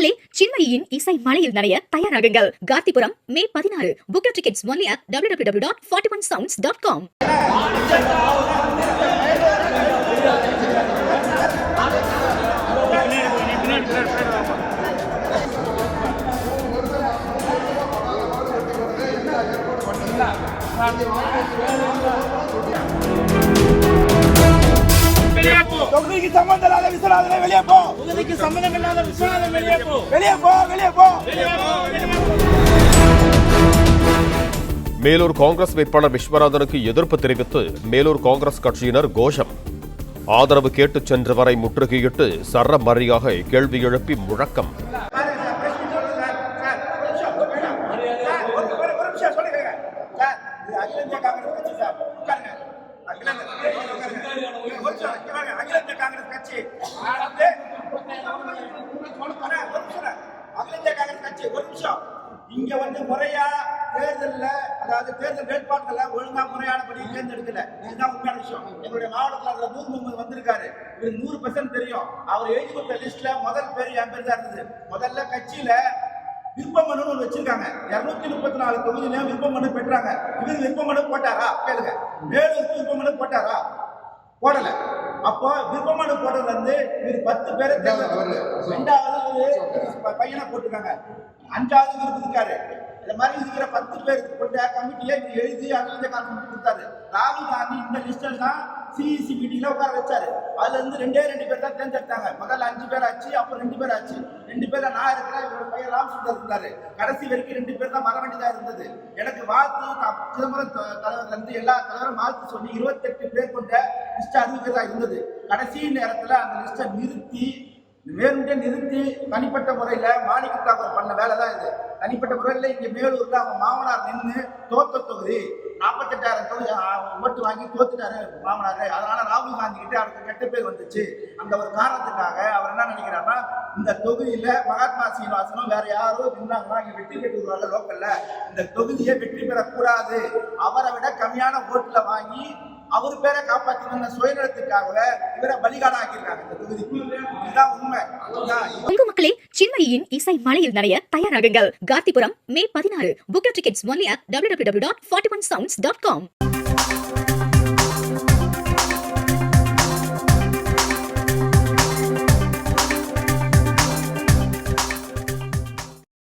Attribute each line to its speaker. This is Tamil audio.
Speaker 1: மக்களே, சின்மயியின் இசை மலையில் நனைய தயாராகுங்கள். கார்த்திபுரம் மே 16. Book your tickets only at www.41sounds.com.
Speaker 2: தொகுதிக்கு சம்பந்தம் இல்லாத விஸ்வநாதனை வெளியே போ.
Speaker 3: தொகுதிக்கு சம்பந்தம் இல்லாத விஸ்வநாதன் வெளியே போ.
Speaker 2: வெளியே போ, வெளியே போ.
Speaker 4: மேலூர் காங்கிரஸ் வேட்பாளர் விஸ்வநாதனுக்கு எதிர்ப்பு தெரிவித்து மேலூர் காங்கிரஸ் கட்சியினர் கோஷம். ஆதரவு கேட்டு சென்றவரை முற்றுகையிட்டு சரமரியாக கேள்வி எழுப்பி முழக்கம்.
Speaker 2: இங்க வந்து முறையா தேர்தல்ல, அதாவது தேர்தல் வேட்பாளர்களை ஒழுங்கா முறையானபடி தேர்ந்தெடுக்கல. இதுதான் உண்மையான விஷயம். எங்களுடைய மாவட்டத்தில் 100 வந்திருக்காரு. இது 100% தெரியும். அவர் எழுதி கொடுத்த லிஸ்ட்ல முதல் பேர் என் பேர் தான் இருந்தது. முதல்ல கட்சியில விருப்ப மனு ஒன்று வச்சிருக்காங்க. 234 தொகுதியில விருப்ப மனு பெற்றாங்க. இவர் விருப்ப மனு போட்டாரா கேளுங்க. வேலூருக்கு விருப்ப மனு போட்டாரா? போடல. அப்போ விருப்ப மனு போட்டதுல இருந்து இவர் 10 பேரை ரெண்டாவது பையனை போட்டிருக்காங்க. 5வது விருப்பம் இருக்காரு. இந்த மாதிரி இருக்கிற 10 பேர் கொண்ட கமிட்டியை எழுதி அகில காங்கிரஸ் கொடுத்தாரு. ராகுல் காந்தி இந்த லிஸ்டில் தான் சிஇசி மீட்டிங்ல உட்கார வச்சாரு. அதுல இருந்து 2 பேர் தான் தேர்ந்தெடுத்தாங்க. முதல்ல 5 பேர் ஆச்சு, அப்புறம் 2 பேர் ஆச்சு. 2 பேர்ல நான் இருக்கிறேன், இவரோட பையன் ராமசுந்தர் இருந்தாரு. கடைசி வரைக்கும் 2 பேர் தான் வர வேண்டியதா இருந்தது. எனக்கு வாழ்த்து சிதம்பரம் தலைவர்ல இருந்து எல்லா தலைவரும் வாழ்த்து சொல்லி 28 பேர் கொண்ட லிஸ்ட் அறிவிக்கிறதா இருந்தது. கடைசி நேரத்துல அந்த லிஸ்டை நிறுத்தி தனிப்பட்ட முறையில மாணிக்கத்தாவர் பண்ண வேலை தான் இது. தனிப்பட்ட முறையில் இங்க மேலூர்ல அவங்க மாமனார் நின்று தோத்த தொகுதி 48,000 தொகுதி ஓட்டு வாங்கி தோத்துட்டாரு மாமனாரு. அதனால ராகுல் காந்தி கிட்ட அவருக்கு கெட்ட பேர் வந்துச்சு. அந்த ஒரு காரணத்துக்காக அவர் என்ன நினைக்கிறாருன்னா, இந்த தொகுதியில மகாத்மா சீனிவாசனும் வேற யாரோ இருந்தாங்கன்னா இங்க வெற்றி பெற்றுவாங்க லோக்கல்ல, இந்த தொகுதியை வெற்றி பெறக்கூடாது, அவரை விட கம்மியான ஓட்டுல வாங்கி அவர் பேரை காப்பாற்றின சுயநலத்துக்காக இவரை பலிகாடா ஆக்கியிருக்காங்க இந்த தொகுதிக்கு. இதுதான் உண்மை.
Speaker 1: உங்க மக்களே, சின்மயியின் இசை மலையில் நனைய தயாராகுங்கள். கார்த்திபுரம் மே 16. Book your tickets only at www.41sounds.com.